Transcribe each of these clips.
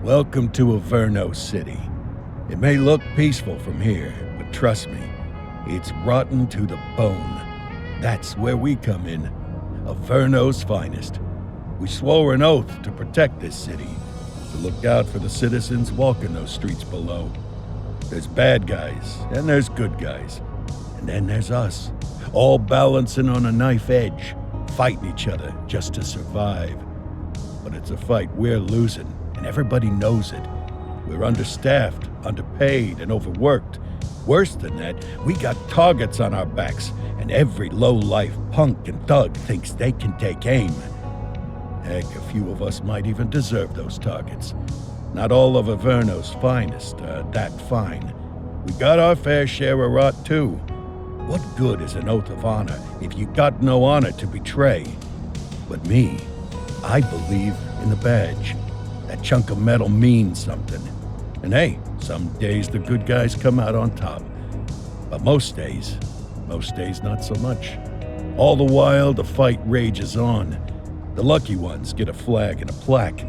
Welcome to Averno City. It may look peaceful from here, but trust me, it's rotten to the bone. That's where we come in. Averno's finest. We swore an oath to protect this city, to look out for the citizens walking those streets below. There's bad guys, and there's good guys. And then there's us, all balancing on a knife edge, fighting each other just to survive. But it's a fight we're losing, and everybody knows it. We're understaffed, underpaid, and overworked. Worse than that, we got targets on our backs, and every low-life punk and thug thinks they can take aim. Heck, a few of us might even deserve those targets. Not all of Averno's finest are that fine. We got our fair share of rot, too. What good is an oath of honor if you got no honor to betray? But me, I believe in the badge. That chunk of metal means something. And hey, some days the good guys come out on top. But most days not so much. All the while, the fight rages on. The lucky ones get a flag and a plaque.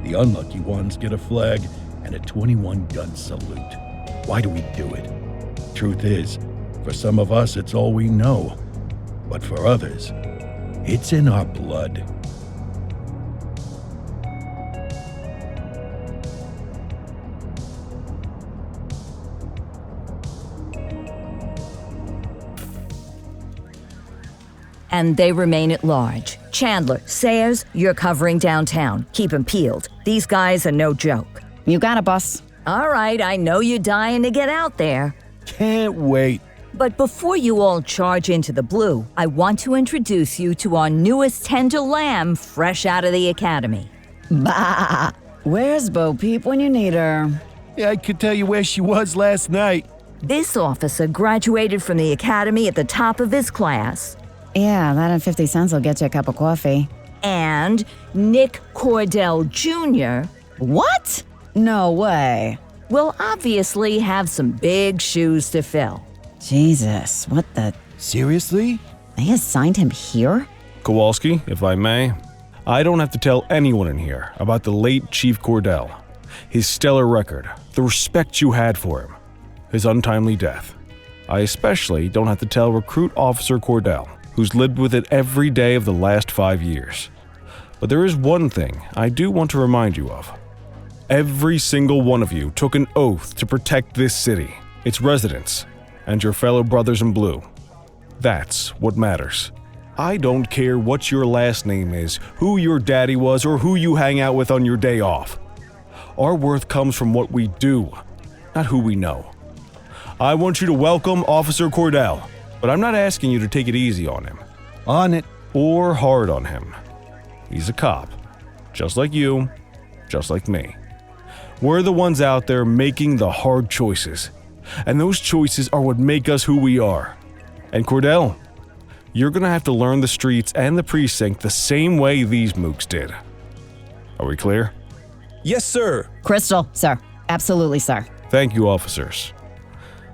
The unlucky ones get a flag and a 21-gun salute. Why do we do it? Truth is, for some of us, it's all we know. But for others, it's in our blood. And they remain at large. Chandler, Sayers, you're covering downtown. Keep 'em peeled. These guys are no joke. You got it, boss. All right, I know you're dying to get out there. Can't wait. But before you all charge into the blue, I want to introduce you to our newest tender lamb fresh out of the academy. Bah! Where's Bo Peep when you need her? Yeah, I could tell you where she was last night. This officer graduated from the academy at the top of his class. Yeah, that and 50 cents will get you a cup of coffee. And Nick Cordell Jr. What? No way. will obviously have some big shoes to fill. Jesus, what the... Seriously? They assigned him here? Kowalski, if I may, I don't have to tell anyone in here about the late Chief Cordell, his stellar record, the respect you had for him, his untimely death. I especially don't have to tell Recruit Officer Cordell, who's lived with it every day of the last 5 years. But there is one thing I do want to remind you of. Every single one of you took an oath to protect this city, its residents, and your fellow brothers in blue. That's what matters. I don't care what your last name is, who your daddy was, or who you hang out with on your day off. Our worth comes from what we do, not who we know. I want you to welcome Officer Cordell, but I'm not asking you to take it easy on him. On it. Or hard on him. He's a cop, just like you, just like me. We're the ones out there making the hard choices, and those choices are what make us who we are. And Cordell, you're gonna have to learn the streets and the precinct the same way these mooks did. Are we clear? Yes, sir. Crystal, sir. Absolutely, sir. Thank you, officers.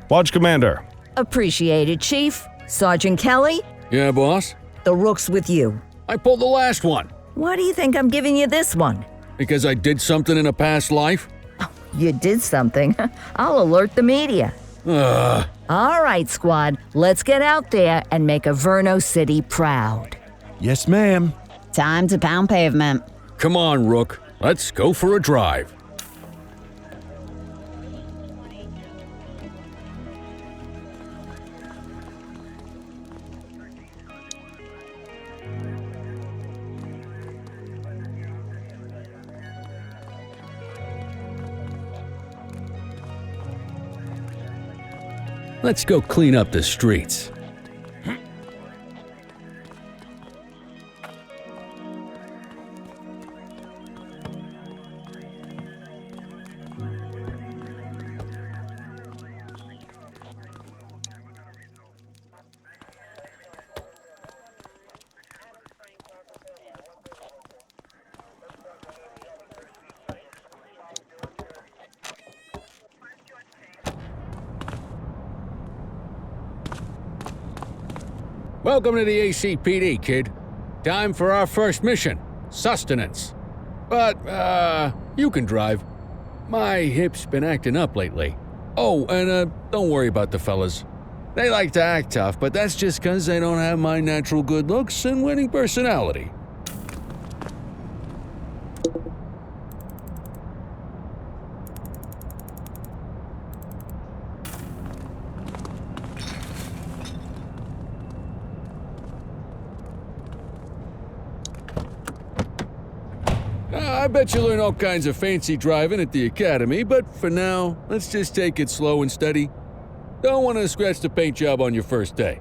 Watch Commander. Appreciated, Chief. Sergeant Kelly, Yeah, boss? the rook's with you. I pulled the last one. Why do you think I'm giving you this one? Because I did something in a past life? You did something. I'll alert the media. Ugh. All right, squad, let's get out there and make Averno City proud. Yes, ma'am. Time to pound pavement. Come on, Rook. Let's go for a drive. Let's go clean up the streets. Welcome to the ACPD, kid. Time for our first mission, sustenance. But, you can drive. My hip's been acting up lately. Oh, and don't worry about the fellas. They like to act tough, but that's just 'cause they don't have my natural good looks and winning personality. I bet you learn all kinds of fancy driving at the academy, but for now, let's just take it slow and steady. Don't want to scratch the paint job on your first day.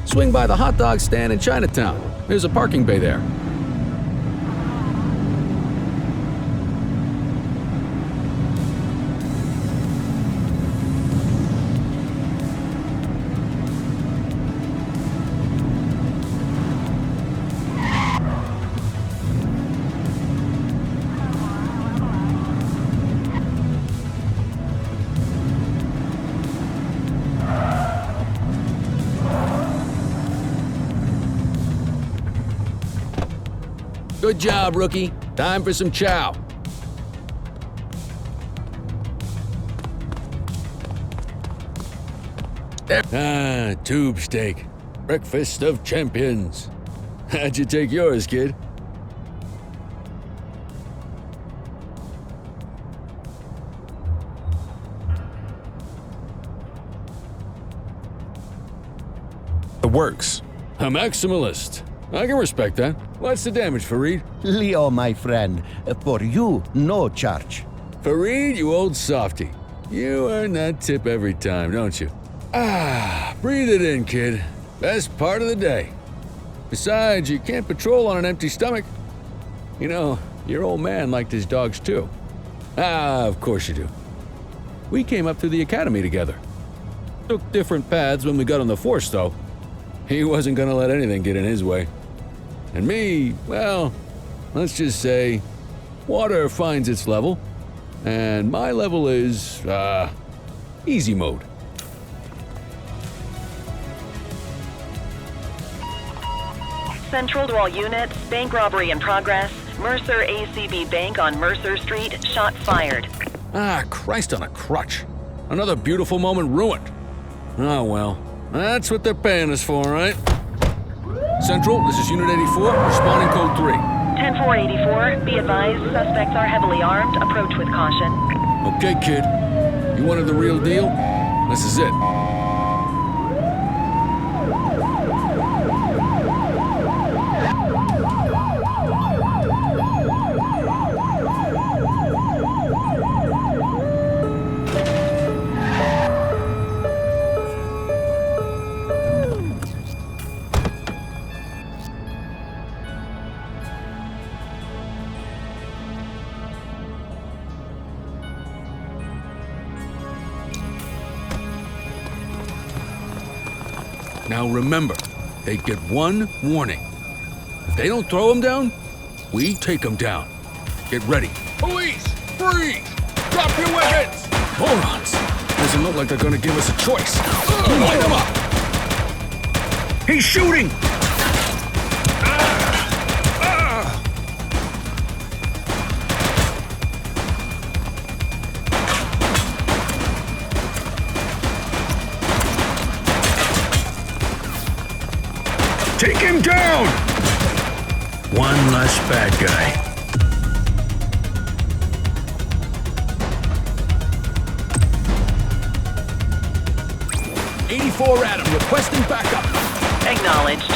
Swing by the hot dog stand in Chinatown. There's a parking bay there. Good job, rookie. Time for some chow. Tube steak. Breakfast of champions. How'd you take yours, kid? The works. A maximalist. I can respect that. What's the damage, Fareed? Leo, my friend, for you, no charge. Fareed, you old softy. You earn that tip every time, don't you? Breathe it in, kid. Best part of the day. Besides, you can't patrol on an empty stomach. You know, your old man liked his dogs too. Of course you do. We came up through the academy together. Took different paths when we got on the force, though. He wasn't gonna let anything get in his way. And me, well, let's just say, water finds its level, and my level is, easy mode. Central to all units, bank robbery in progress. Mercer ACB Bank on Mercer Street, shots fired. Christ on a crutch. Another beautiful moment ruined. Oh well, that's what they're paying us for, right? Central, this is Unit 84, responding code 3. 10-484, be advised, suspects are heavily armed, approach with caution. Okay, kid. You wanted the real deal? This is it. Now remember, they get one warning. If they don't throw them down, we take them down. Get ready. Police! Freeze! Drop your weapons! Morons! Doesn't look like they're gonna give us a choice. Light them up! He's shooting! Take him down! One less bad guy. '84 Adam, requesting backup. Acknowledged.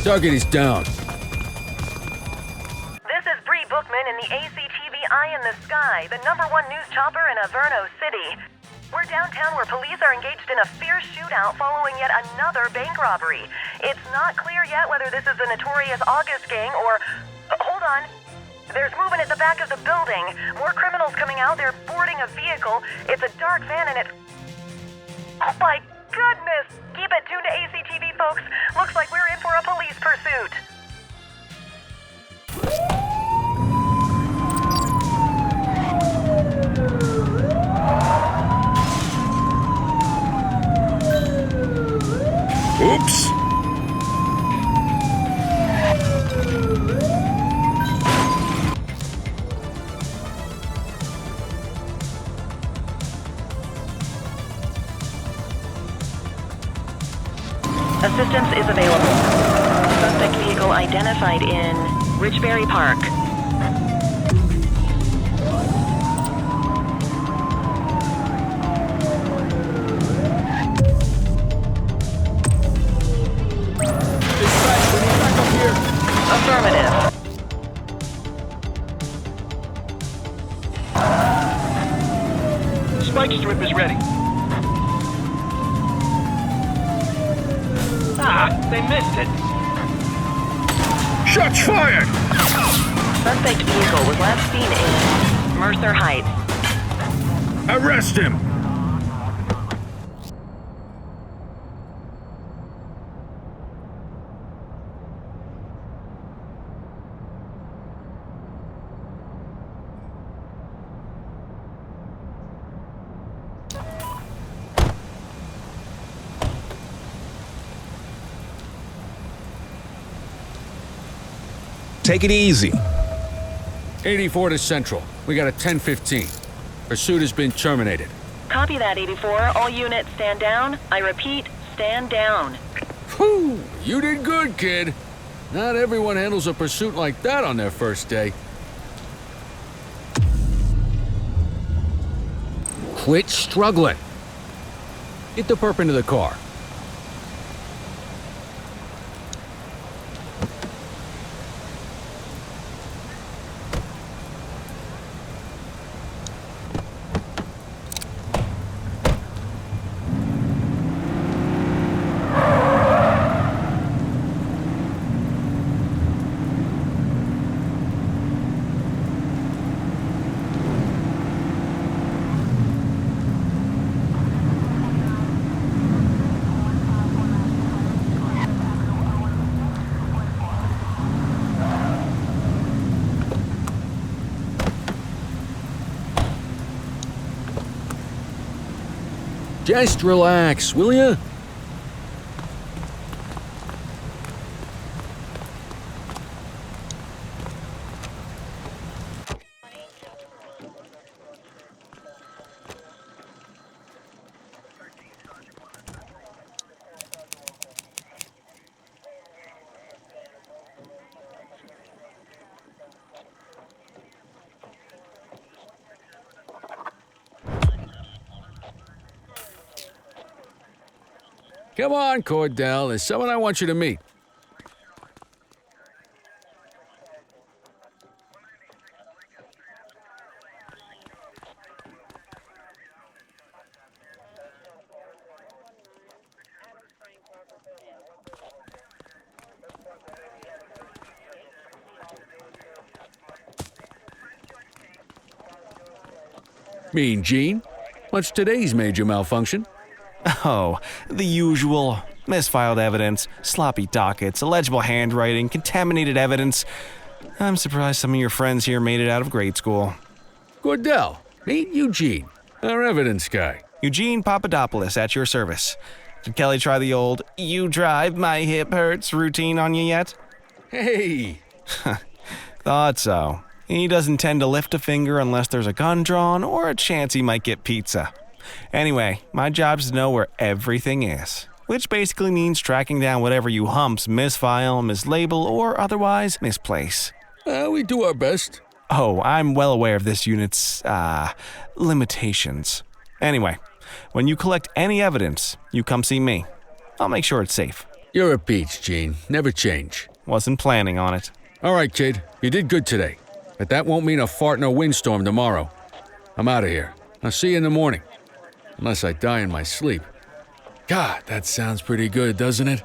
Target is down. In the ACTV Eye in the Sky, the #1 news chopper in Averno City. We're downtown where police are engaged in a fierce shootout following yet another bank robbery. It's not clear yet whether this is the notorious August gang or... hold on. There's movement at the back of the building. More criminals coming out. They're boarding a vehicle. It's a dark van and it... Oh my goodness! Keep it tuned to ACTV, folks. Looks like we're in for a police pursuit. Oops! Assistance is available. Suspect vehicle identified in Richbury Park. Dispatch, we need backup here. Affirmative. Spike strip is ready. Ah, they missed it. Shots fired! Suspect vehicle was last seen in Mercer Heights. Arrest him! Take it easy. 84 to Central. We got a 10:15. Pursuit has been terminated. Copy that, 84. All units stand down. I repeat, stand down. Whew! You did good, kid. Not everyone handles a pursuit like that on their first day. Quit struggling. Get the perp into the car. Just relax, will ya? Come on, Cordell. There's someone I want you to meet. Mean Gene? What's today's major malfunction? Oh, the usual. Misfiled evidence, sloppy dockets, illegible handwriting, contaminated evidence. I'm surprised some of your friends here made it out of grade school. Cordell, meet Eugene, our evidence guy. Eugene Papadopoulos at your service. Did Kelly try the old, "you drive, my hip hurts" routine on you yet? Hey! Thought so. He doesn't tend to lift a finger unless there's a gun drawn or a chance he might get pizza. Anyway, my job's to know where everything is, which basically means tracking down whatever you humps misfile, mislabel, or otherwise misplace. We do our best. Oh, I'm well aware of this unit's, limitations. Anyway, when you collect any evidence, you come see me. I'll make sure it's safe. You're a peach, Gene. Never change. Wasn't planning on it. All right, kid. You did good today. But that won't mean a fart in a windstorm tomorrow. I'm out of here. I'll see you in the morning. Unless I die in my sleep. God, that sounds pretty good, doesn't it?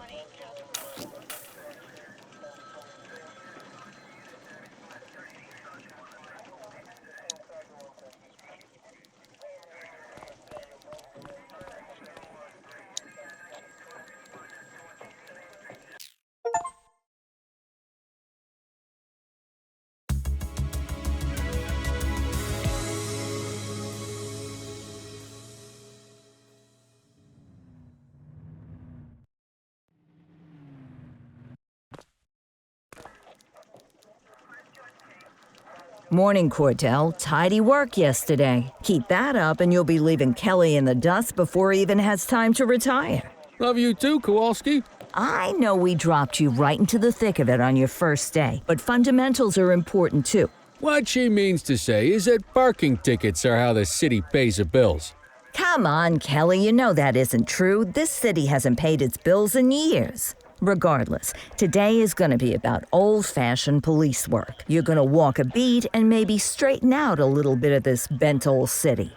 Morning, Cordell. Tidy work yesterday. Keep that up and you'll be leaving Kelly in the dust before he even has time to retire. Love you too, Kowalski. I know we dropped you right into the thick of it on your first day, but fundamentals are important too. What she means to say is that parking tickets are how the city pays the bills. Come on, Kelly, you know that isn't true. This city hasn't paid its bills in years. Regardless, today is going to be about old-fashioned police work. You're going to walk a beat and maybe straighten out a little bit of this bent old city.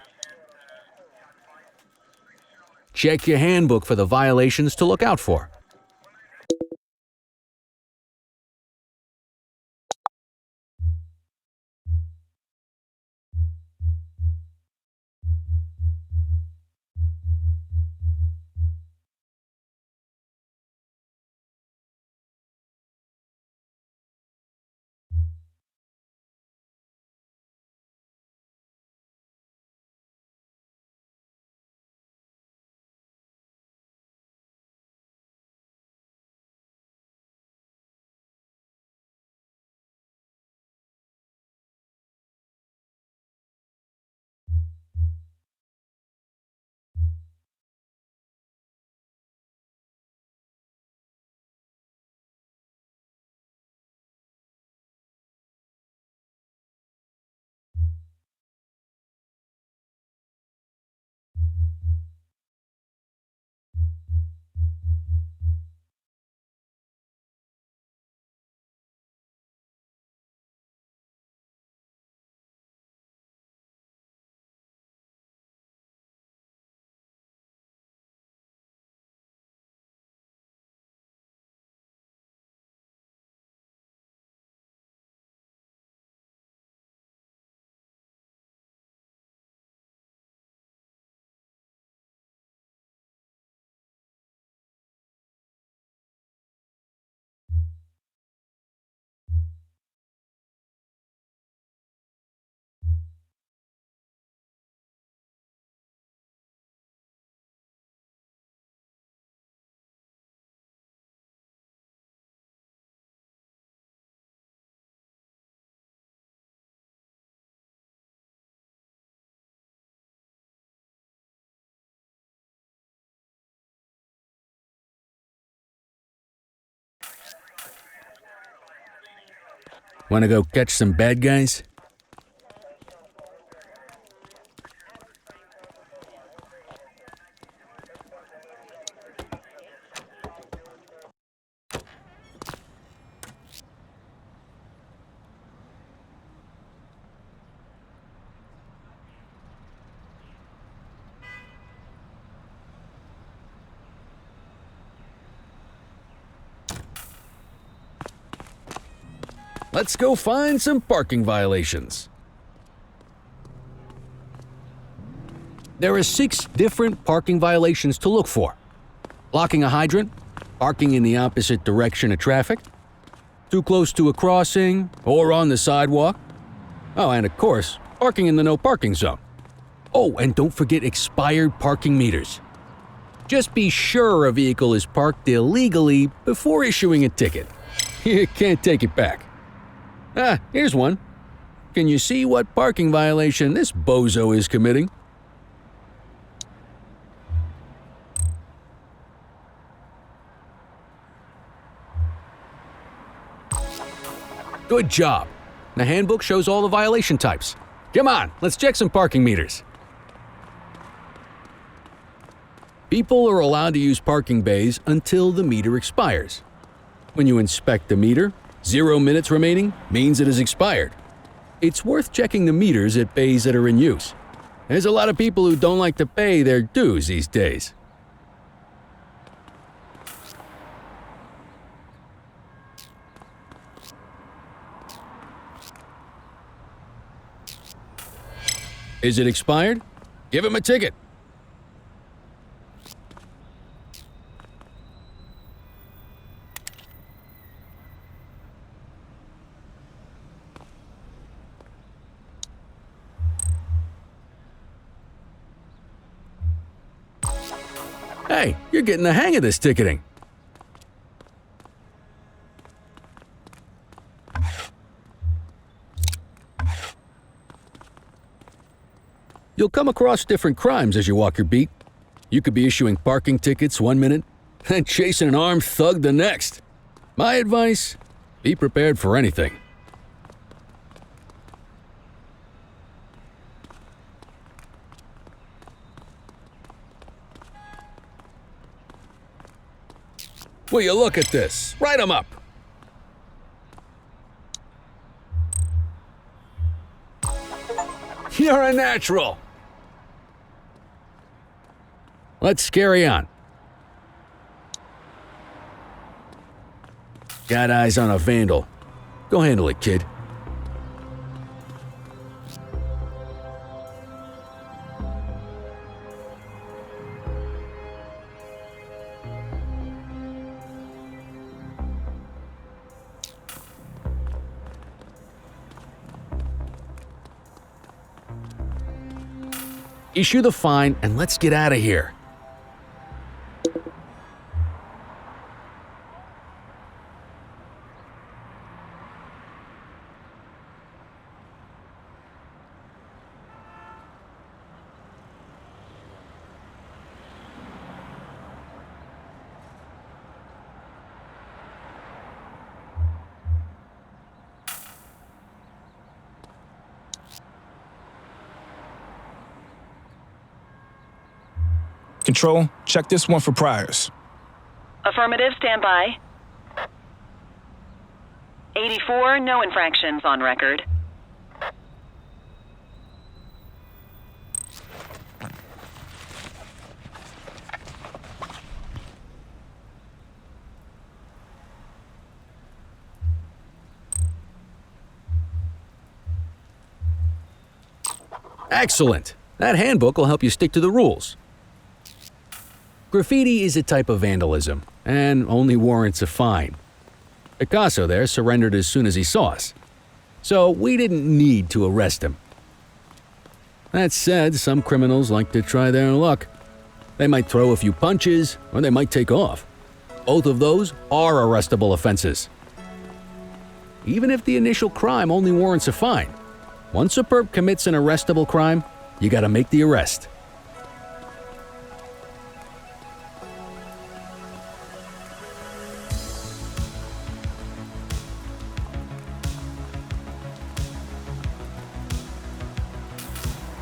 Check your handbook for the violations to look out for. Want to go catch some bad guys? Let's go find some parking violations. There are 6 different parking violations to look for. Blocking a hydrant, parking in the opposite direction of traffic, too close to a crossing or on the sidewalk. Oh, and of course, parking in the no parking zone. Oh, and don't forget expired parking meters. Just be sure a vehicle is parked illegally before issuing a ticket. You can't take it back. Ah, here's one. Can you see what parking violation this bozo is committing? Good job. The handbook shows all the violation types. Come on, let's check some parking meters. People are allowed to use parking bays until the meter expires. When you inspect the meter, 0 minutes remaining means it has expired. It's worth checking the meters at bays that are in use. There's a lot of people who don't like to pay their dues these days. Is it expired? Give him a ticket. Hey, you're getting the hang of this ticketing. You'll come across different crimes as you walk your beat. You could be issuing parking tickets one minute and chasing an armed thug the next. My advice, be prepared for anything. Will you look at this? Write 'em up. You're a natural. Let's carry on. Got eyes on a vandal. Go handle it, kid. Issue the fine and let's get out of here. Control, check this one for priors. Affirmative, stand by. 84, no infractions on record. Excellent. That handbook will help you stick to the rules. Graffiti is a type of vandalism, and only warrants a fine. Picasso there surrendered as soon as he saw us, so we didn't need to arrest him. That said, some criminals like to try their luck. They might throw a few punches, or they might take off. Both of those are arrestable offenses. Even if the initial crime only warrants a fine, once a perp commits an arrestable crime, you gotta make the arrest.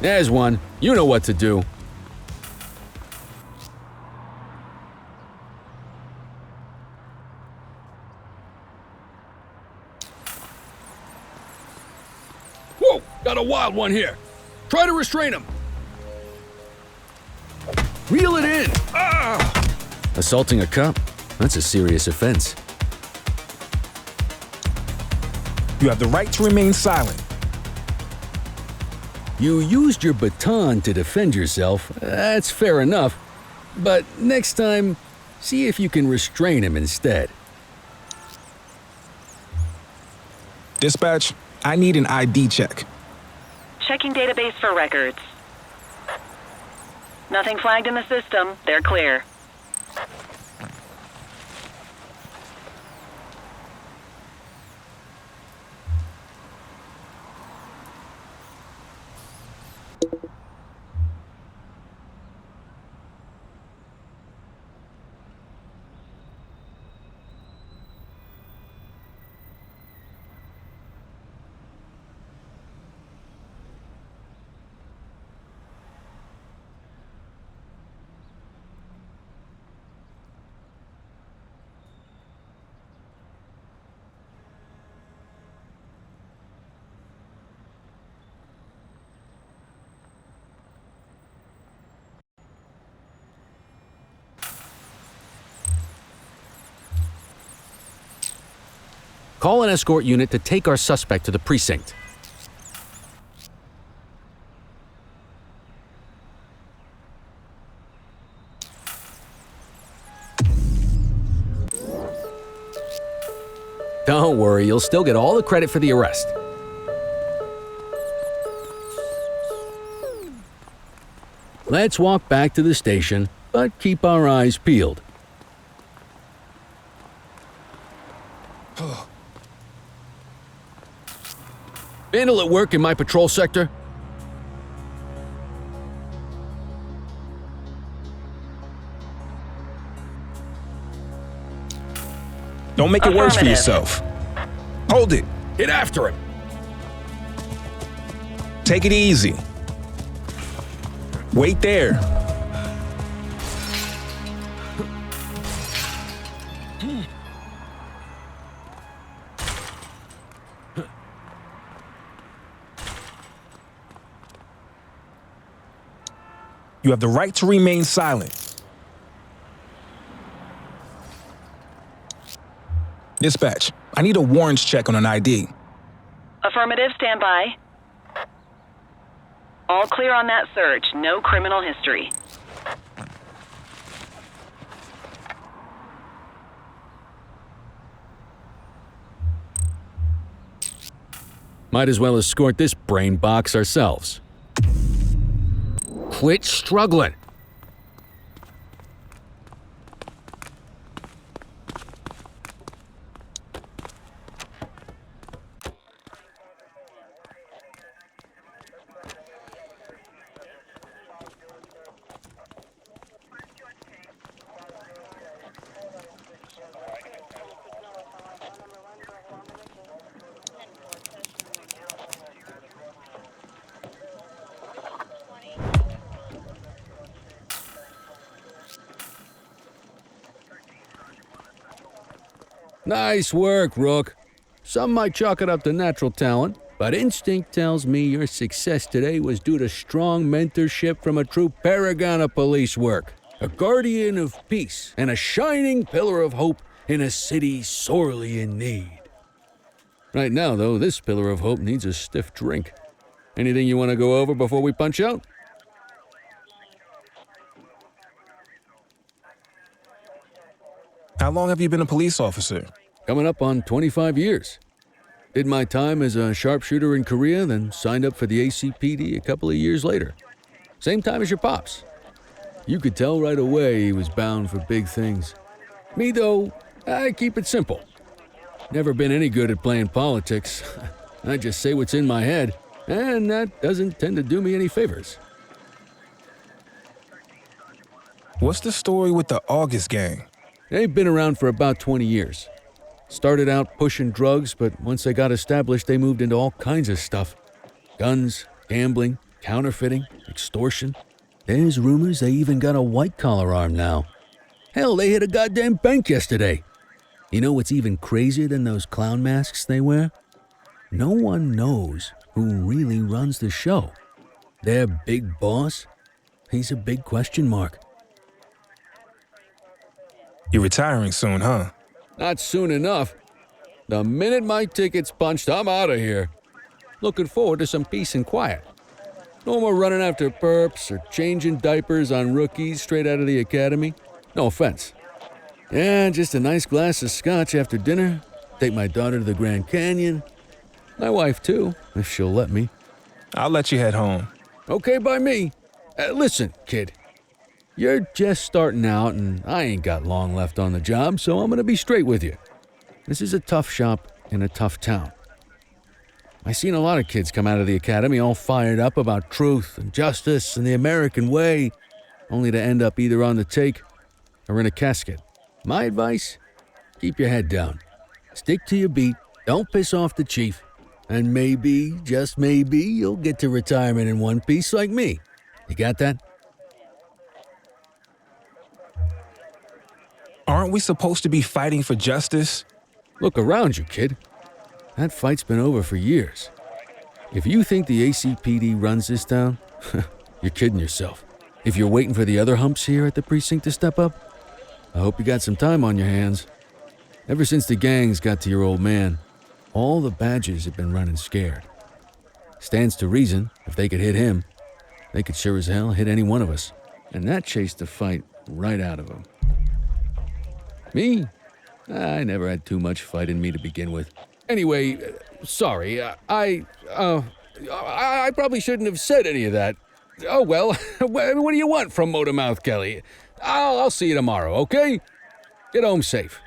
There's one. You know what to do. Whoa! Got a wild one here. Try to restrain him. Reel it in. Ah! Assaulting a cop? That's a serious offense. You have the right to remain silent. You used your baton to defend yourself. That's fair enough. But next time, see if you can restrain him instead. Dispatch, I need an ID check. Checking database for records. Nothing flagged in the system. They're clear. Call an escort unit to take our suspect to the precinct. Don't worry, you'll still get all the credit for the arrest. Let's walk back to the station, but keep our eyes peeled. Vandal at work in my patrol sector? Don't make it worse for Affirmative. yourself. Hold it. Get after him! Take it easy. Wait there. You have the right to remain silent. Dispatch, I need a warrants check on an ID. Affirmative, stand by. All clear on that search. No criminal history. Might as well escort this brain box ourselves. Quit struggling! Nice work, Rook. Some might chalk it up to natural talent, but instinct tells me your success today was due to strong mentorship from a true paragon of police work, a guardian of peace, and a shining pillar of hope in a city sorely in need. Right now, though, this pillar of hope needs a stiff drink. Anything you want to go over before we punch out? How long have you been a police officer? Coming up on 25 years. Did my time as a sharpshooter in Korea, then signed up for the ACPD a couple of years later. Same time as your pops. You could tell right away he was bound for big things. Me, though, I keep it simple. Never been any good at playing politics. I just say what's in my head, and that doesn't tend to do me any favors. What's the story with the August gang? They've been around for about 20 years. Started out pushing drugs, but once they got established, they moved into all kinds of stuff. Guns, gambling, counterfeiting, extortion. There's rumors they even got a white-collar arm now. Hell, they hit a goddamn bank yesterday. You know what's even crazier than those clown masks they wear? No one knows who really runs the show. Their big boss? He's a big question mark. You're retiring soon, huh? Not soon enough. The minute my ticket's punched, I'm out of here. Looking forward to some peace and quiet. No more running after perps or changing diapers on rookies straight out of the academy. No offense. Yeah, just a nice glass of scotch after dinner. Take my daughter to the Grand Canyon. My wife, too, if she'll let me. I'll let you head home. Okay by me. Listen, kid. You're just starting out, and I ain't got long left on the job, so I'm gonna be straight with you. This is a tough shop in a tough town. I seen a lot of kids come out of the academy all fired up about truth and justice and the American way, only to end up either on the take or in a casket. My advice? Keep your head down. Stick to your beat, don't piss off the chief, and maybe, just maybe, you'll get to retirement in one piece like me. You got that? Aren't we supposed to be fighting for justice? Look around you, kid. That fight's been over for years. If you think the ACPD runs this town, you're kidding yourself. If you're waiting for the other humps here at the precinct to step up, I hope you got some time on your hands. Ever since the gangs got to your old man, all the badges have been running scared. Stands to reason, if they could hit him, they could sure as hell hit any one of us. And that chased the fight right out of him. Me? I never had too much fight in me to begin with. Anyway, sorry, I probably shouldn't have said any of that. Oh well, what do you want from Motormouth Kelly? I'll see you tomorrow, okay? Get home safe.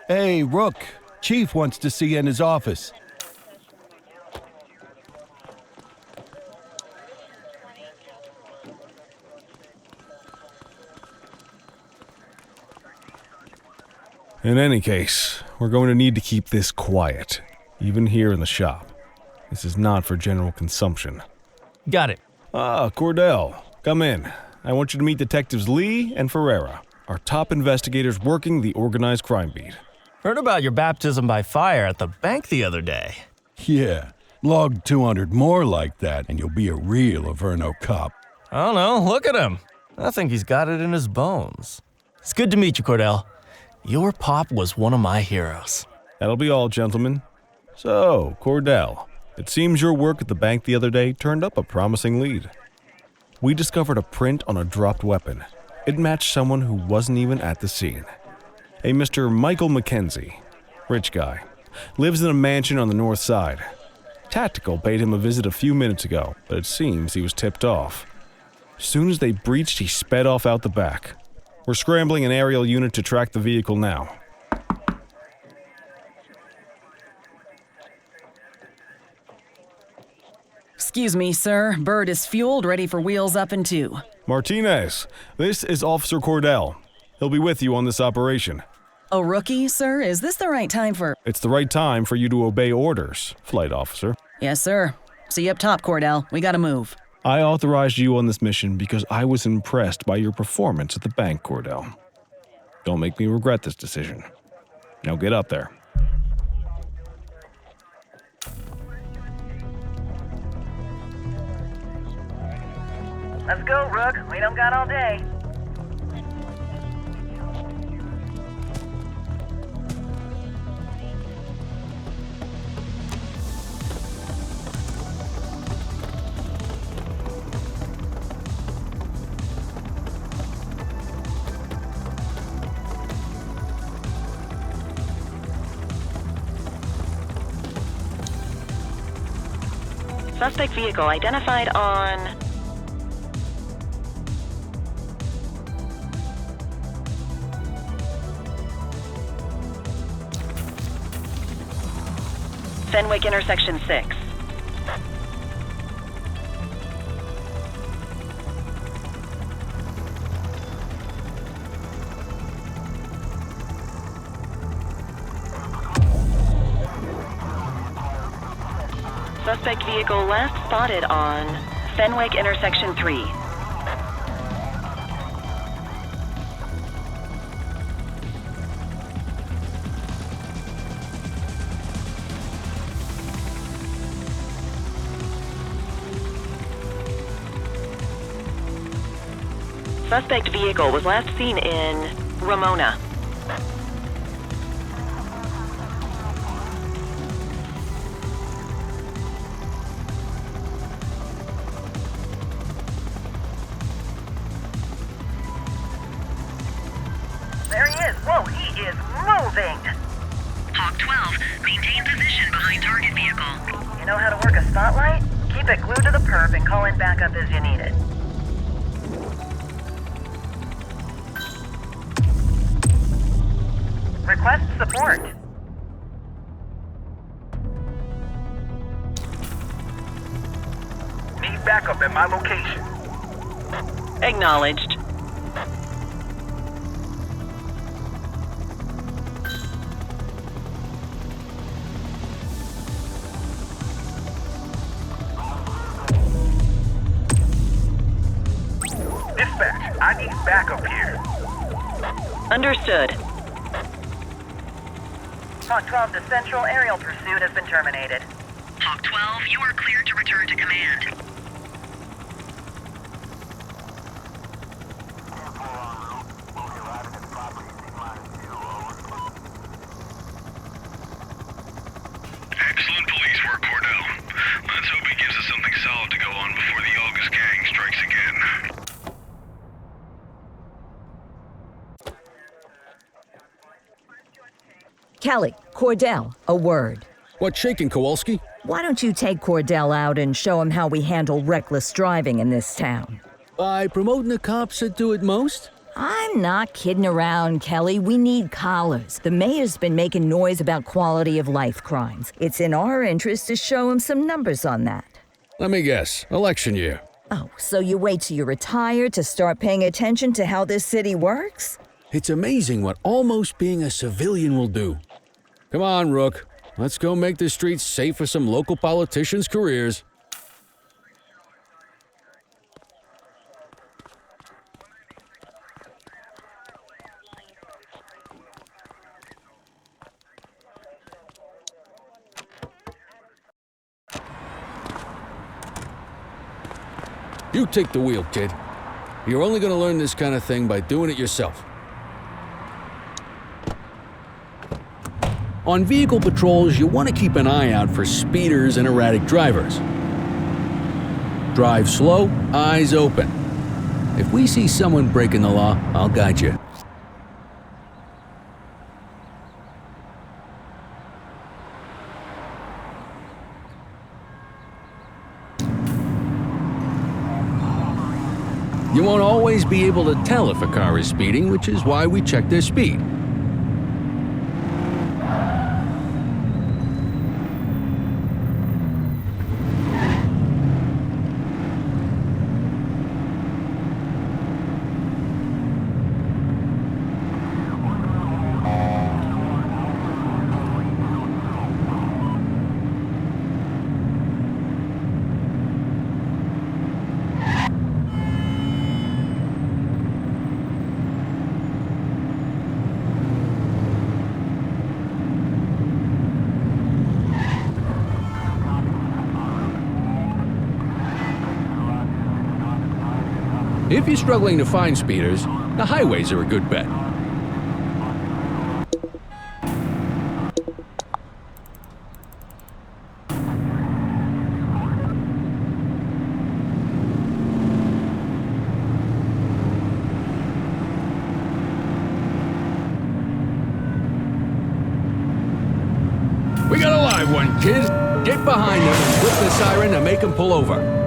Hey, Rook. Chief wants to see you in his office. In any case, we're going to need to keep this quiet, even here in the shop. This is not for general consumption. Got it. Ah, Cordell, come in. I want you to meet Detectives Lee and Ferreira, our top investigators working the organized crime beat. Heard about your baptism by fire at the bank the other day. Yeah, log 200 more like that and you'll be a real Averno cop. I don't know, look at him. I think he's got it in his bones. It's good to meet you, Cordell. Your pop was one of my heroes. That'll be all, gentlemen. So, Cordell, it seems your work at the bank the other day turned up a promising lead. We discovered a print on a dropped weapon. It matched someone who wasn't even at the scene. A Mr. Michael Mackenzie, rich guy, lives in a mansion on the north side. Tactical paid him a visit a few minutes ago, but it seems he was tipped off. As soon as they breached, he sped off out the back. We're scrambling an aerial unit to track the vehicle now. Excuse me, sir. Bird is fueled, ready for wheels up in 2. Martinez, this is Officer Cordell. He'll be with you on this operation. A rookie, sir? Is this the right time for... It's the right time for you to obey orders, flight officer. Yes, sir. See you up top, Cordell. We gotta move. I authorized you on this mission because I was impressed by your performance at the bank, Cordell. Don't make me regret this decision. Now get up there. Let's go, Rook. We don't got all day. Suspect vehicle identified on... Fenwick intersection 6. Suspect vehicle last spotted on Fenwick intersection 3. Suspect vehicle was last seen in Ramona. There he is. Whoa, he is moving. Hawk 12, maintain position behind target vehicle. You know how to work a spotlight? Keep it glued to the perp and call in backup as you need it. Request support. Need backup at my location. Acknowledged. Dispatch, I need backup here. Understood. Hawk 12 to Central, aerial pursuit has been terminated. Hawk 12, you are cleared to return to command. Excellent police work, Cordell. Let's hope he gives us something solid to go on before the August gang strikes again. Kelly, Cordell, a word. What's shaking, Kowalski? Why don't you take Cordell out and show him how we handle reckless driving in this town? By promoting the cops that do it most? I'm not kidding around, Kelly. We need collars. The mayor's been making noise about quality of life crimes. It's in our interest to show him some numbers on that. Let me guess. Election year. Oh, so you wait till you're retired to start paying attention to how this city works? It's amazing what almost being a civilian will do. Come on, Rook. Let's go make the streets safe for some local politicians' careers. You take the wheel, kid. You're only going to learn this kind of thing by doing it yourself. On vehicle patrols, you want to keep an eye out for speeders and erratic drivers. Drive slow, eyes open. If we see someone breaking the law, I'll guide you. You won't always be able to tell if a car is speeding, which is why we check their speed. If you're struggling to find speeders, the highways are a good bet. We got a live one, kid. Get behind them and flip the siren to make them pull over.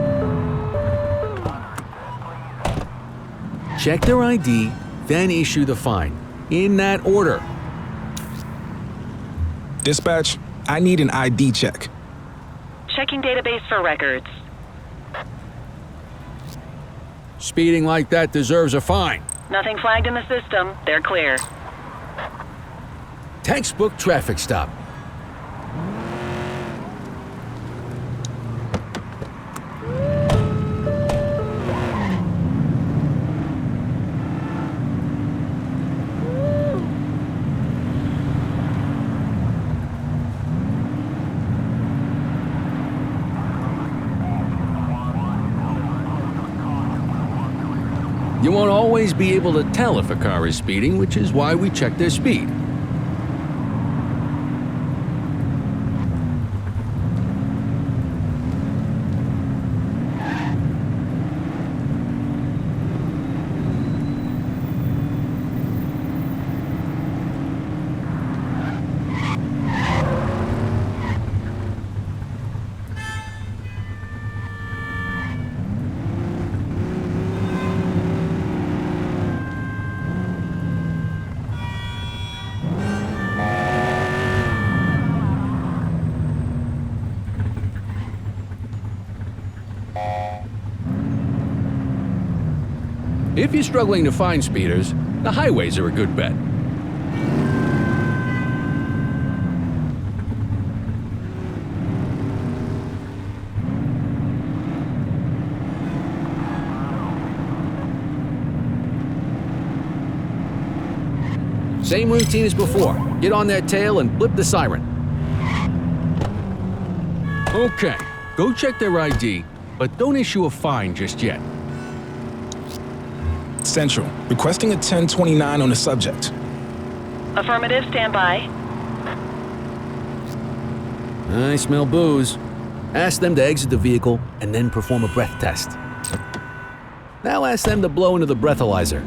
Check their ID, then issue the fine. In that order. Dispatch, I need an ID check. Checking database for records. Speeding like that deserves a fine. Nothing flagged in the system. They're clear. Textbook traffic stop. You won't always be able to tell if a car is speeding, which is why we check their speed. If you're struggling to find speeders, the highways are a good bet. Same routine as before. Get on their tail and flip the siren. Okay, go check their ID, but don't issue a fine just yet. Central, requesting a 1029 on the subject. Affirmative, stand by. I smell booze. Ask them to exit the vehicle and then perform a breath test. Now ask them to blow into the breathalyzer.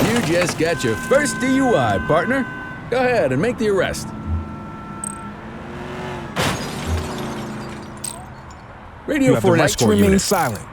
You just got your first DUI, partner. Go ahead and make the arrest. Radio You have for the an right to escort remain unit. silent.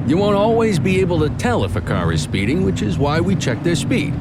You won't always be able to tell if a car is speeding, which is why we check their speed.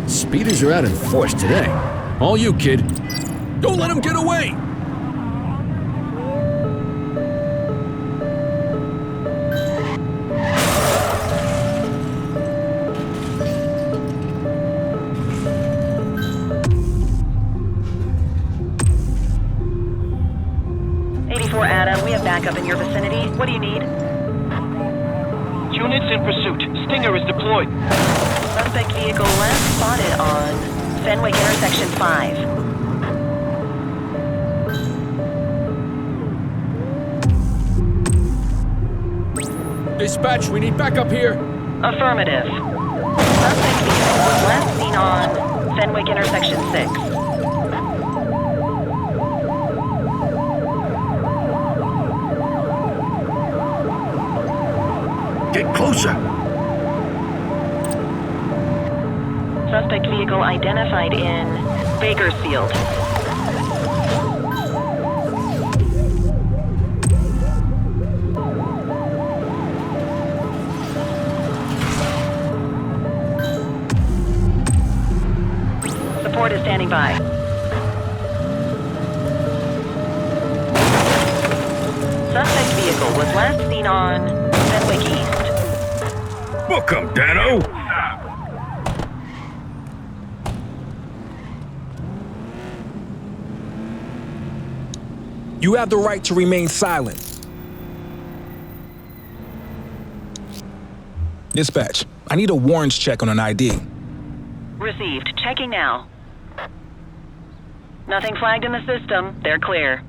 Speeders are out in force today. All you, kid. Don't let him get away! Adam, we have backup in your vicinity. What do you need? Units in pursuit. Stinger is deployed. Suspect vehicle last spotted on Fenwick intersection 5. Dispatch, we need backup here. Affirmative. Suspect vehicle was last seen on Fenwick intersection 6. Get closer. Suspect vehicle identified in Bakersfield. Support is standing by. Suspect vehicle was last seen on Fenwick East. Book 'em, Dano! You have the right to remain silent. Dispatch, I need a warrants check on an ID. Received. Checking now. Nothing flagged in the system. They're clear.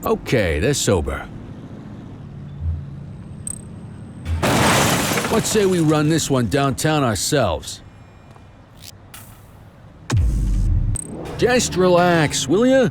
Okay, they're sober. Let's say we run this one downtown ourselves. Just relax, will ya?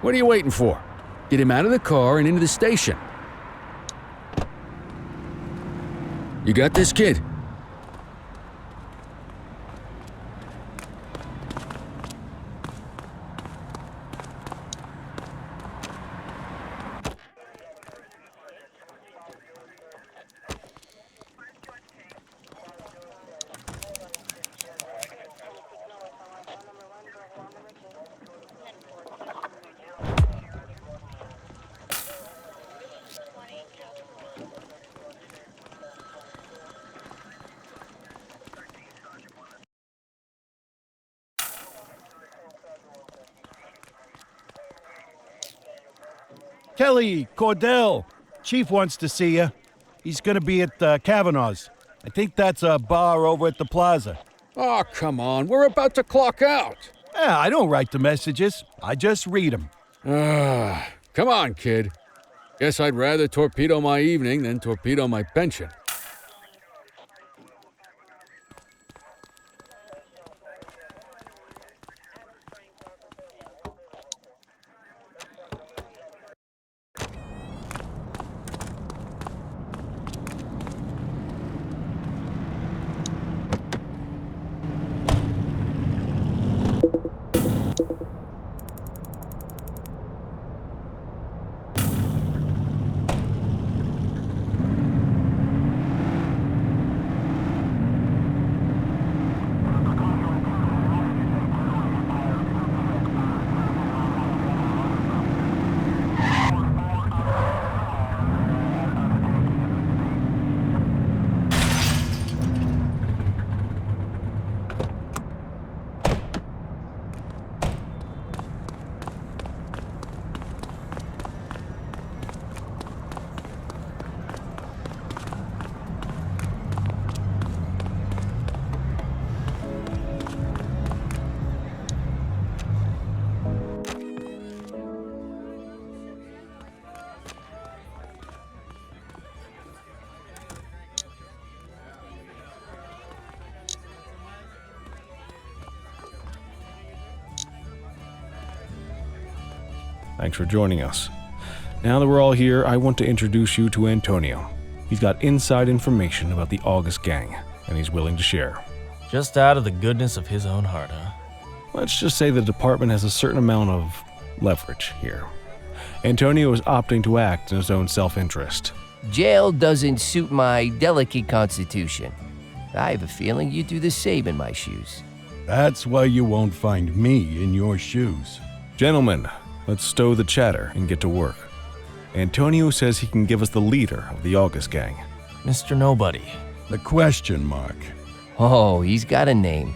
What are you waiting for? Get him out of the car and into the station. You got this, kid? Kelly, Cordell, Chief wants to see you. He's gonna be at Kavanaugh's. I think that's a bar over at the plaza. Oh, come on, we're about to clock out. Yeah, I don't write the messages. I just read them. Come on, kid. Guess I'd rather torpedo my evening than torpedo my pension. Thanks for joining us. Now that we're all here, I want to introduce you to Antonio. He's got inside information about the August gang, and he's willing to share. Just out of the goodness of his own heart, huh? Let's just say the department has a certain amount of leverage here. Antonio is opting to act in his own self-interest. Jail doesn't suit my delicate constitution. I have a feeling you'd do the same in my shoes. That's why you won't find me in your shoes. Gentlemen, let's stow the chatter and get to work. Antonio says he can give us the leader of the August gang. Mr. Nobody. The question mark. Oh, he's got a name.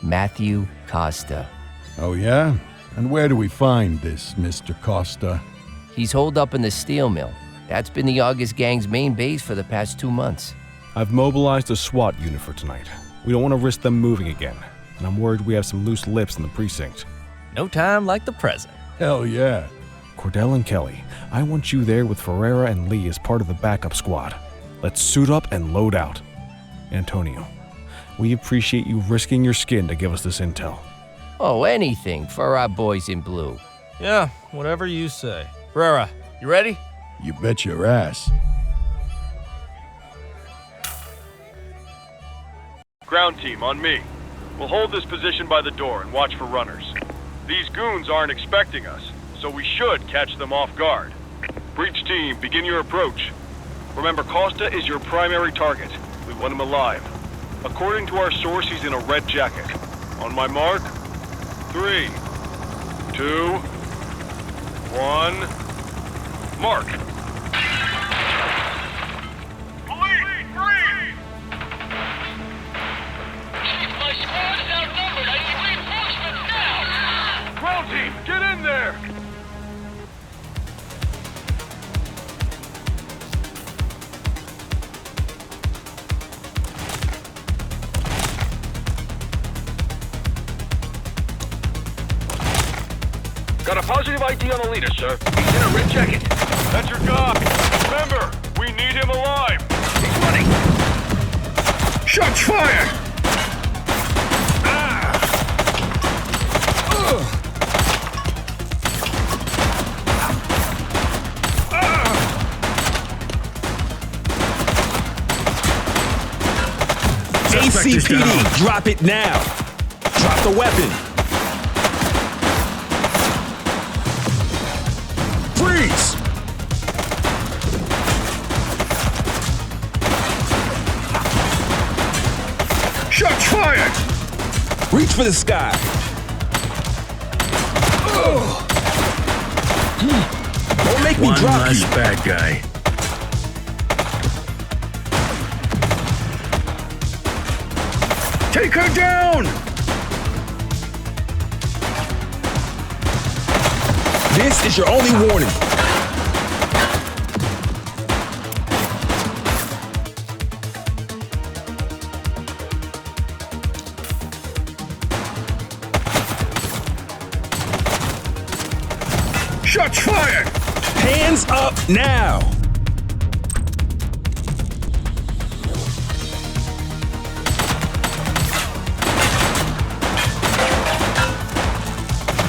Matthew Costa. Oh, yeah? And where do we find this Mr. Costa? He's holed up in the steel mill. That's been the August gang's main base for the past 2 months. I've mobilized a SWAT unit for tonight. We don't want to risk them moving again, and I'm worried we have some loose lips in the precinct. No time like the present. Hell yeah. Cordell and Kelly, I want you there with Ferreira and Lee as part of the backup squad. Let's suit up and load out. Antonio, we appreciate you risking your skin to give us this intel. Oh, anything for our boys in blue. Yeah, whatever you say. Ferreira, you ready? You bet your ass. Ground team, on me. We'll hold this position by the door and watch for runners. These goons aren't expecting us, so we should catch them off guard. Breach team, begin your approach. Remember, Costa is your primary target. We want him alive. According to our source, he's in a red jacket. On my mark, 3, 2, 1, mark. Police, freeze! My squad is outnumbered. I need reinforcements now! Ground team, get in there! Got a positive ID on the leader, sir. He's in a red jacket. That's your guy. Remember, we need him alive. He's running. Shots fired! ACPD, drop it now. Drop the weapon. Freeze! Shots fired! Reach for the sky. Don't make me One drop less you. bad guy. Take her down! This is your only warning. Shots fired! Hands up now.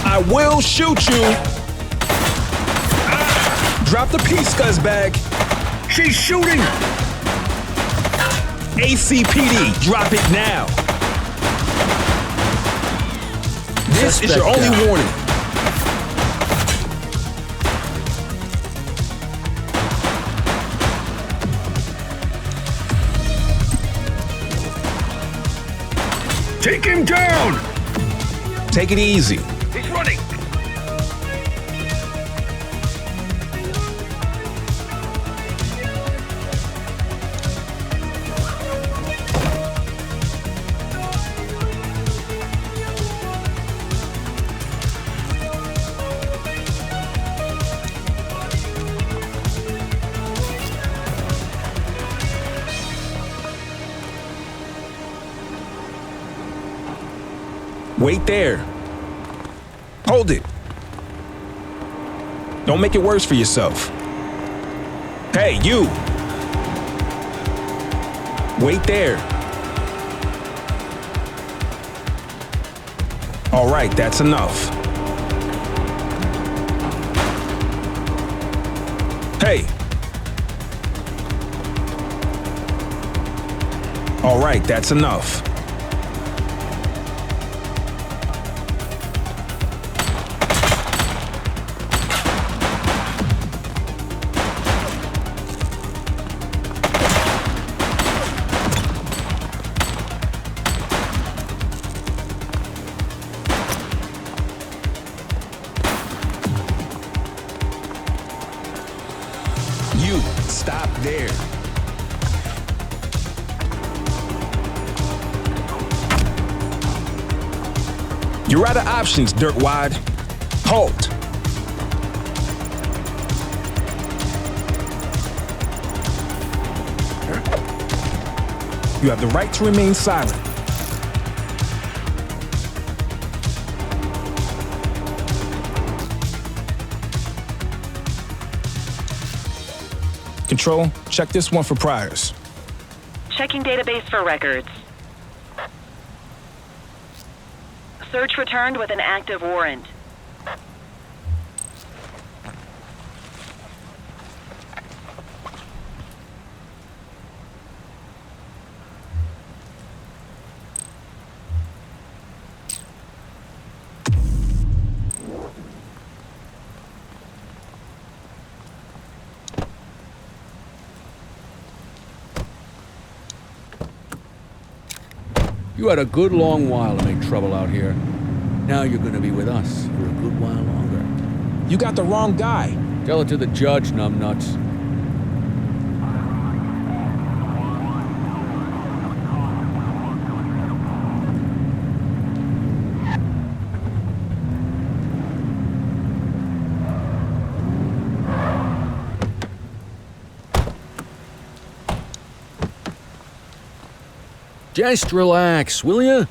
I will shoot you. Drop the piece, scuzzbag. She's shooting! ACPD, drop it now. This is your only warning. Take him down! Take it easy. He's running! Wait there. Hold it. Don't make it worse for yourself. Hey, you. Wait there. All right, that's enough. Hey! All right, that's enough. You, stop there. You're out of options, dirtwad. Halt! You have the right to remain silent. Control, check this one for priors. Checking database for records. Search returned with an active warrant. You had a good long while to make trouble out here. Now you're gonna be with us for a good while longer. You got the wrong guy. Tell it to the judge, numbnuts. Just relax, will ya?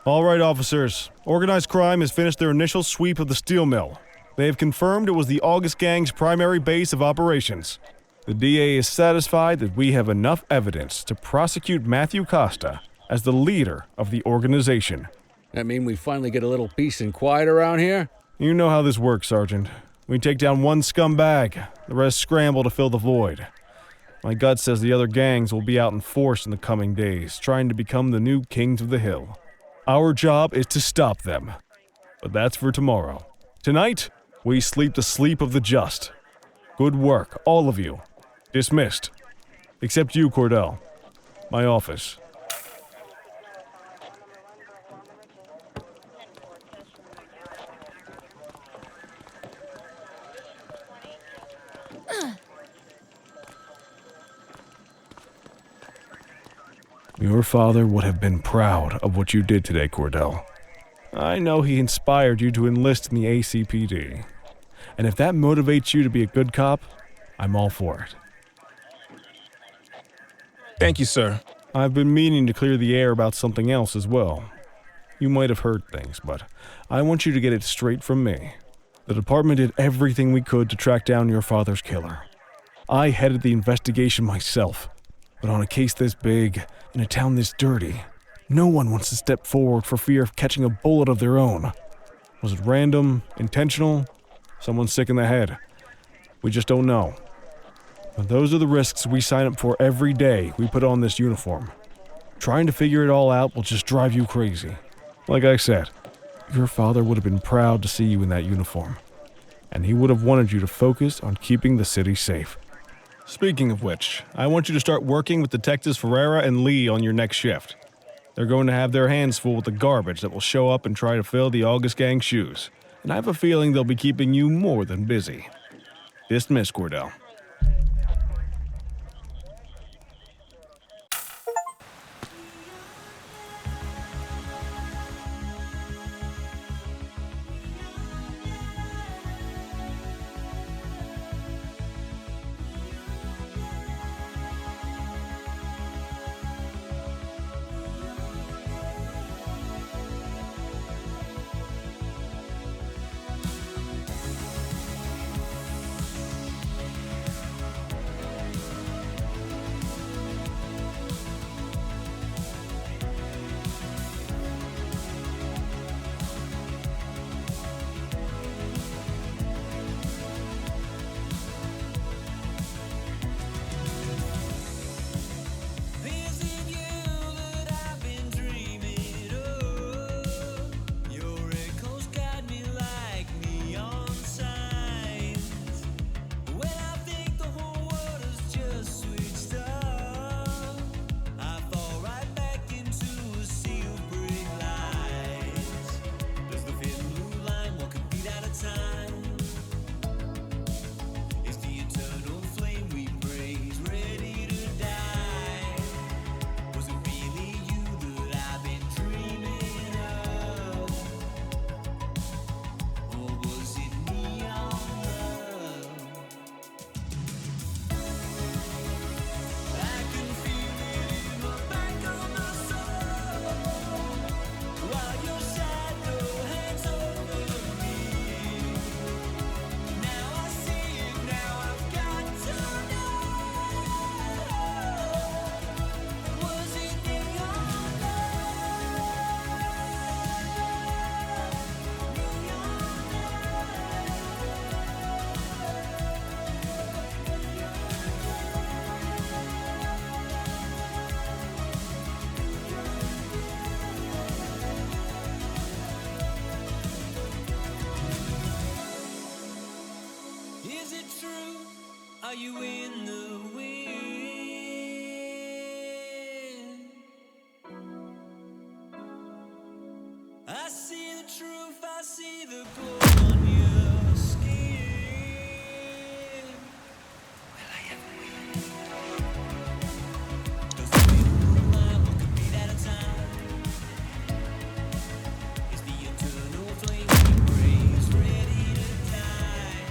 All right, officers. Organized crime has finished their initial sweep of the steel mill. They have confirmed it was the August Gang's primary base of operations. The DA is satisfied that we have enough evidence to prosecute Matthew Costa as the leader of the organization. That mean we finally get a little peace and quiet around here? You know how this works, Sergeant. We take down one scumbag, the rest scramble to fill the void. My gut says the other gangs will be out in force in the coming days, trying to become the new kings of the hill. Our job is to stop them. But that's for tomorrow. Tonight, we sleep the sleep of the just. Good work, all of you. Dismissed. Except you, Cordell. My office. Your father would have been proud of what you did today, Cordell. I know he inspired you to enlist in the ACPD. And if that motivates you to be a good cop, I'm all for it. Thank you, sir. I've been meaning to clear the air about something else as well. You might have heard things, but I want you to get it straight from me. The department did everything we could to track down your father's killer. I headed the investigation myself. But on a case this big, in a town this dirty, no one wants to step forward for fear of catching a bullet of their own. Was it random, intentional, someone sick in the head? We just don't know. But those are the risks we sign up for every day we put on this uniform. Trying to figure it all out will just drive you crazy. Like I said, your father would have been proud to see you in that uniform. And he would have wanted you to focus on keeping the city safe. Speaking of which, I want you to start working with Detectives Ferreira and Lee on your next shift. They're going to have their hands full with the garbage that will show up and try to fill the August Gang's shoes. And I have a feeling they'll be keeping you more than busy. Dismiss, Cordell. you in the wind. I see the truth, I see the glow on your skin. Will I ever win? Does the wind remind what could be that a time? Is the eternal flame that breaks ready to die?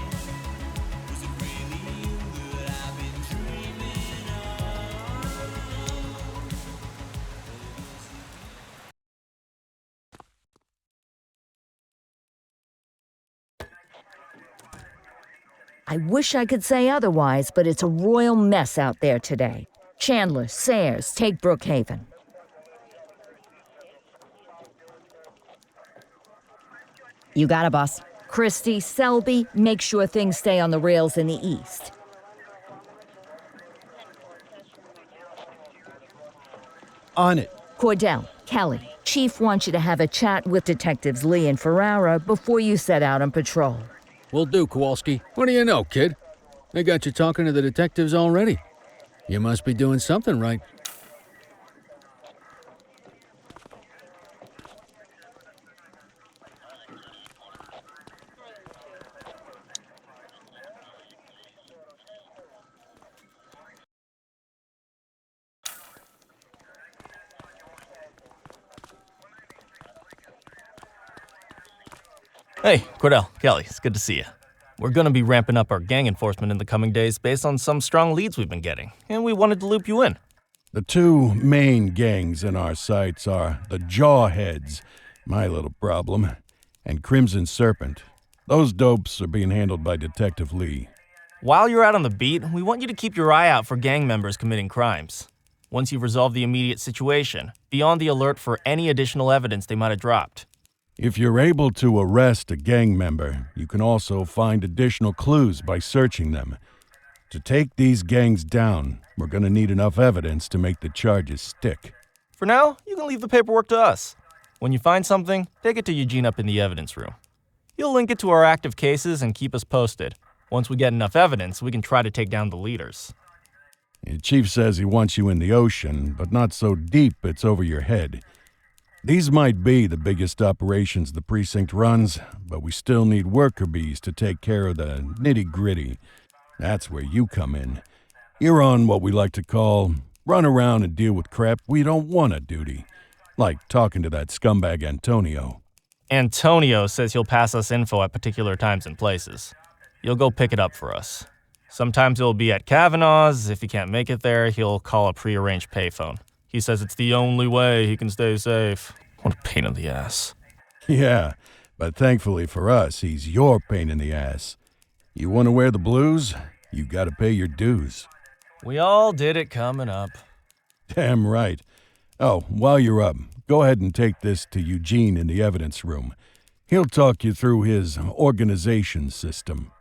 Was it really you that I've been dreaming I wish I could say otherwise, but it's a royal mess out there today. Chandler, Sayers, take Brookhaven. You got it, boss. Christie, Selby, make sure things stay on the rails in the east. On it. Cordell, Kelly, Chief wants you to have a chat with Detectives Lee and Ferrara before you set out on patrol. Will do, Kowalski. What do you know, kid? They got you talking to the detectives already. You must be doing something right. Hey, Cordell, Kelly, it's good to see you. We're going to be ramping up our gang enforcement in the coming days based on some strong leads we've been getting, and we wanted to loop you in. The two main gangs in our sights are the Jawheads, my little problem, and Crimson Serpent. Those dopes are being handled by Detective Lee. While you're out on the beat, we want you to keep your eye out for gang members committing crimes. Once you've resolved the immediate situation, be on the alert for any additional evidence they might have dropped. If you're able to arrest a gang member, you can also find additional clues by searching them. To take these gangs down, we're going to need enough evidence to make the charges stick. For now, you can leave the paperwork to us. When you find something, take it to Eugene up in the evidence room. He'll link it to our active cases and keep us posted. Once we get enough evidence, we can try to take down the leaders. The chief says he wants you in the ocean, but not so deep it's over your head. These might be the biggest operations the precinct runs, but we still need worker bees to take care of the nitty-gritty. That's where you come in. You're on what we like to call run around and deal with crap we don't want to duty, like talking to that scumbag Antonio. Antonio says he'll pass us info at particular times and places. You'll go pick it up for us. Sometimes it'll be at Kavanaugh's. If he can't make it there, he'll call a prearranged payphone. He says it's the only way he can stay safe. What a pain in the ass. Yeah, but thankfully for us, he's your pain in the ass. You want to wear the blues? You gotta pay your dues. We all did it coming up. Damn right. Oh, while you're up, go ahead and take this to Eugene in the evidence room. He'll talk you through his organization system.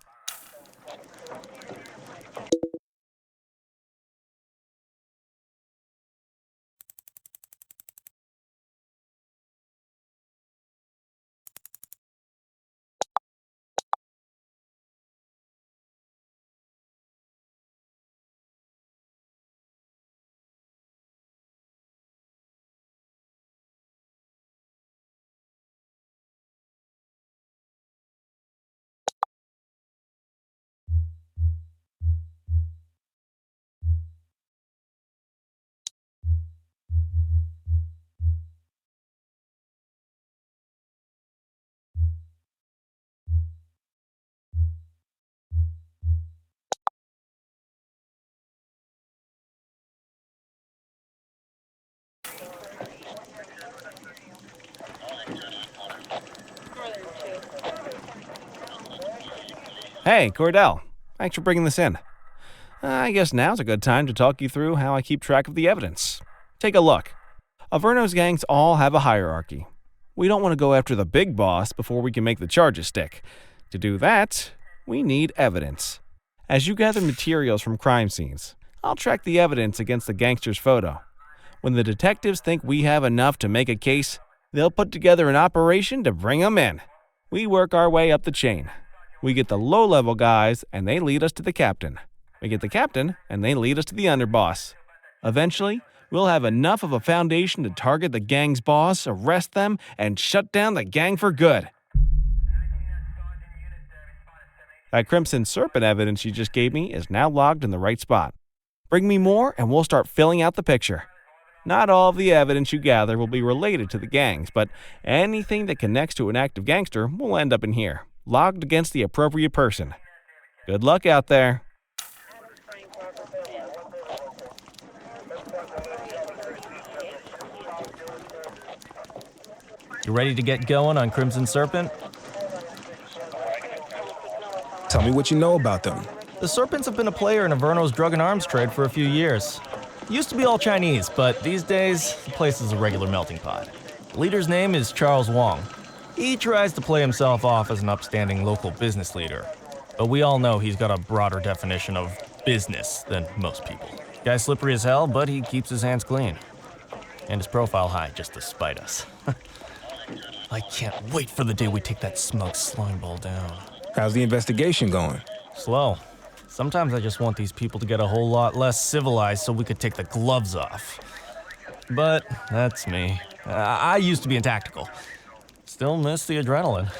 Hey, Cordell. Thanks for bringing this in. I guess now's a good time to talk you through how I keep track of the evidence. Take a look. Averno's gangs all have a hierarchy. We don't want to go after the big boss before we can make the charges stick. To do that, we need evidence. As you gather materials from crime scenes, I'll track the evidence against the gangster's photo. When the detectives think we have enough to make a case, they'll put together an operation to bring them in. We work our way up the chain. We get the low-level guys, and they lead us to the captain. We get the captain, and they lead us to the underboss. Eventually, we'll have enough of a foundation to target the gang's boss, arrest them, and shut down the gang for good. That Crimson Serpent evidence you just gave me is now logged in the right spot. Bring me more, and we'll start filling out the picture. Not all of the evidence you gather will be related to the gangs, but anything that connects to an active gangster will end up in here, logged against the appropriate person. Good luck out there. You ready to get going on Crimson Serpent? Tell me what you know about them. The Serpents have been a player in Averno's drug and arms trade for a few years. Used to be all Chinese, but these days, the place is a regular melting pot. The leader's name is Charles Wong. He tries to play himself off as an upstanding local business leader, but we all know he's got a broader definition of business than most people. Guy's slippery as hell, but he keeps his hands clean. And his profile high, just to spite us. I can't wait for the day we take that smug slime ball down. How's the investigation going? Slow. Sometimes I just want these people to get a whole lot less civilized so we could take the gloves off. But that's me. I used to be in tactical. Still miss the adrenaline.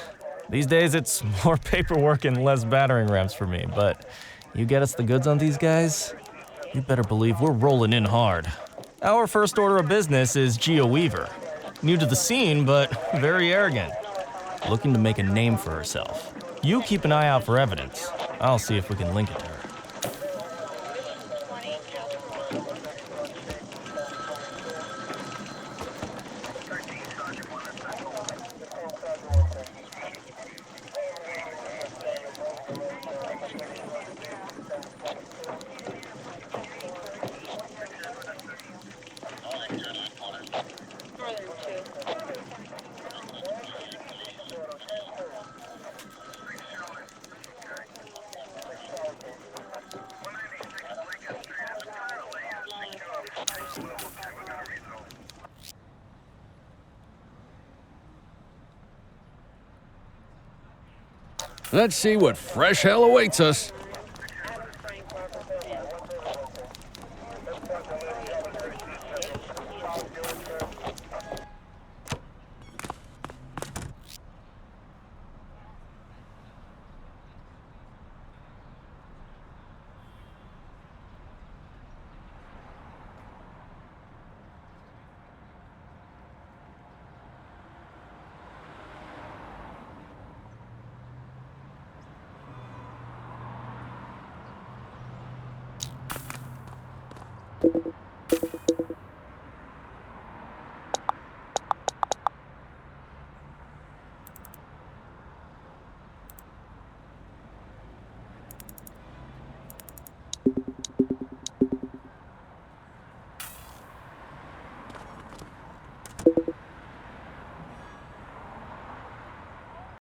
These days it's more paperwork and less battering rams for me, but you get us the goods on these guys, you better believe we're rolling in hard. Our first order of business is Gia Weaver. New to the scene, but very arrogant. Looking to make a name for herself. You keep an eye out for evidence. I'll see if we can link it to her. Let's see what fresh hell awaits us.